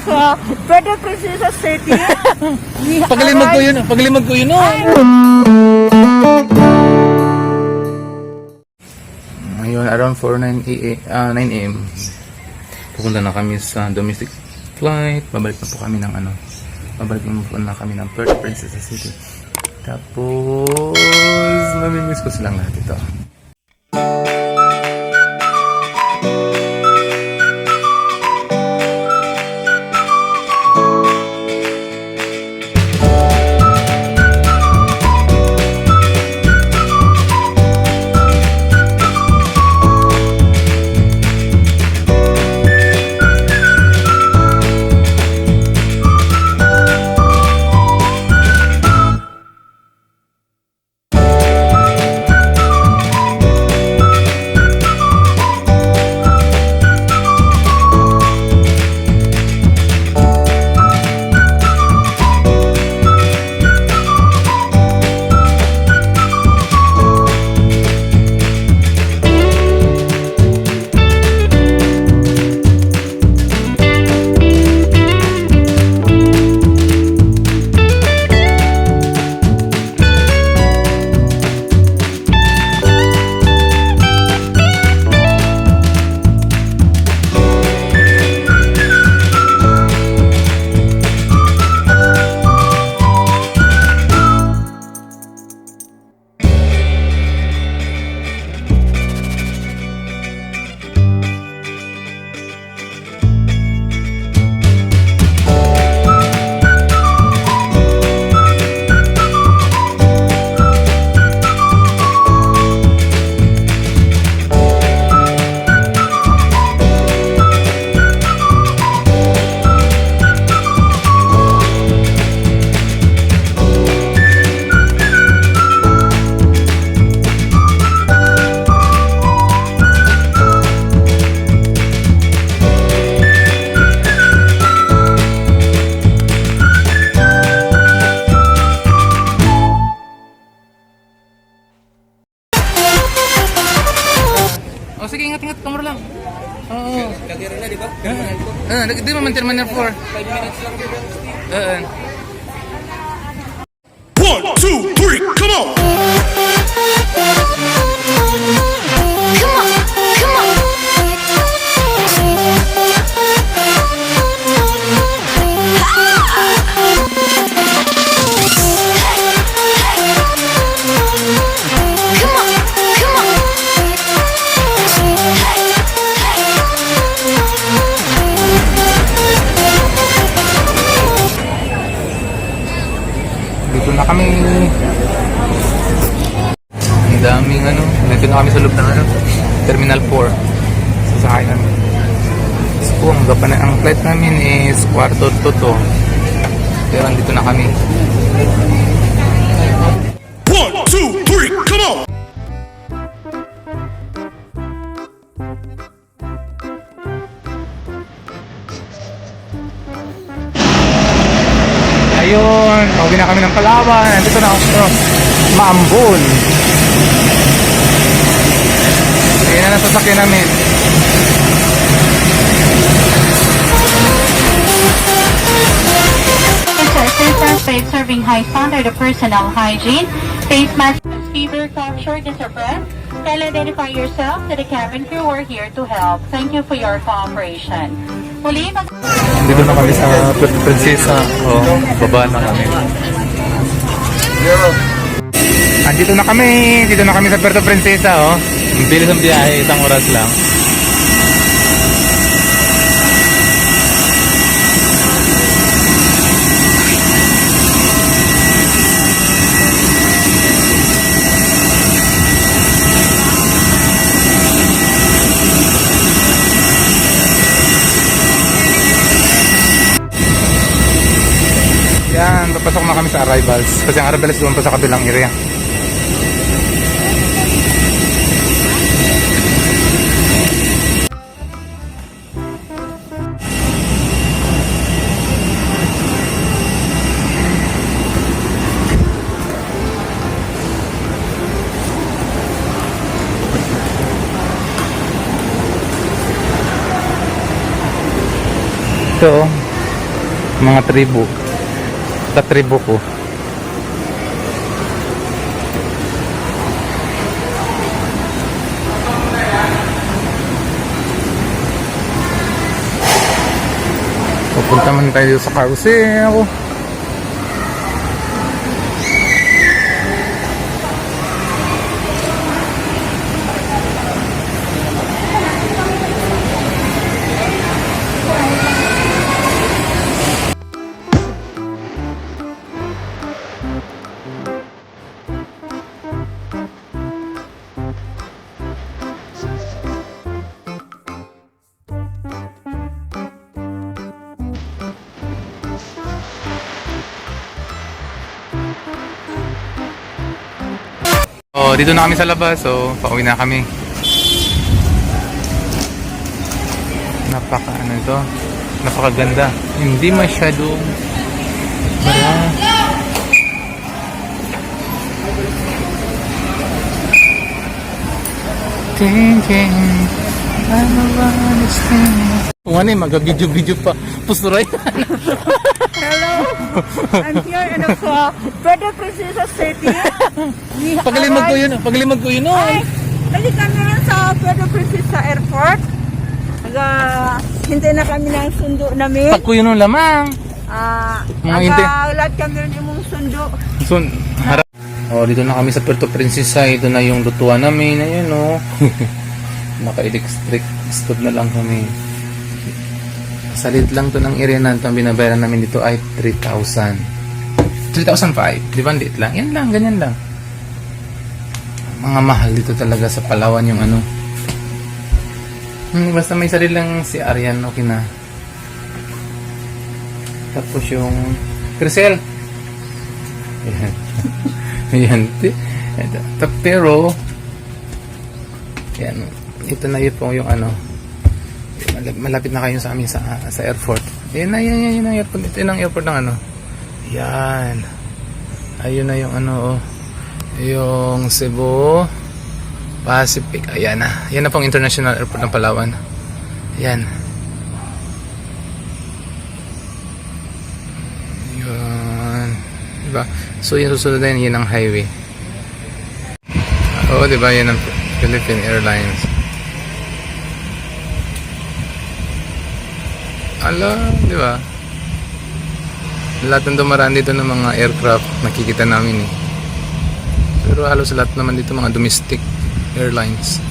of Puerto Princesa City. Paglimag ko yun. Ngayon, around 9 a.m. Pupunta na kami sa domestic flight. Babalik na po kami ng Puerto Princesa City. Tapos, namimiss ko silang lahat ito. Oh, sige, ingat, kamera lang. Oo. Kagiro na, di ba? Di mo man Terminal 4. 5 minutes lang dito. 1, 2, 3, come on! Dito na kami. Ang daming dito na kami sa loob ng Terminal 4. Sasakay kami. So, ang flight namin is 4:02. Pero andito na kami. 1, 2, 3, come on! Ayun, pauwi na kami ng Palawan. Nandito na ako sa Maambon. Ayan na nasasakyan namin. First aid serving high standard of personal hygiene, face mask, fever, cough, shortness of breath. Kindly identify yourself to the cabin crew. We're here to help. Thank you for your cooperation. Muli, Dito na kami sa Puerto Princesa. Baba na kami. Andito na kami. Dito na kami sa Puerto Princesa. Ang bilis ng biyahe. 1 oras lang. Yan, papasok na kami sa arrivals. Kasi ang arrivals doon pa sa kabilang area. Ito, Mga tribo. Katribo ko. Pupunta man tayo dito sa carousel. Oh, dito na kami sa labas. So, pauwi na kami. Ano ito? Napakaganda. Hindi masyadong Thinking I'm a honest thing. Kung ano mag-video pa. Pusuray. Hello, I'm here in the Puerto Princesa City. Pagalimag ko yun. Ay, dali kami rin sa Puerto Princesa Airport. Hintay na kami ng sundo namin. Pag ko yun ang lamang. Mga hintay. Lahat kami rin yung sundo. So, harap. Oh, dito na kami sa Puerto Princesa. Ito na yung lutuan namin. Ayan, oh. Naka-electric stove na lang kami. Salit lang to ng area na ito. Ang binabayaran namin dito ay 3,000. 3,500. Di ba? Liit lang. Yan lang. Ganyan lang. Mga mahal dito talaga sa Palawan yung ano. Basta may sarili lang si Arian. Okay na. Tapos yung Crisel. Ayan. Ayan. Pero yan. Ito na yun po yung ano. Malapit na kayo sa amin sa airport. Yan ang airport. Ito yung airport ng ano. Yan. Ayun na yung ano, oh. Yung Cebu Pacific. Ayan na. Yan na pong international airport ng Palawan. Yan. Yan. Diba? So yung susunod na yun ang highway. Oo, diba? Yan ang Philippine Airlines. Ala, di ba? Lahat ng dumaraan dito ng mga aircraft nakikita namin eh. Pero halos lahat naman dito mga domestic airlines.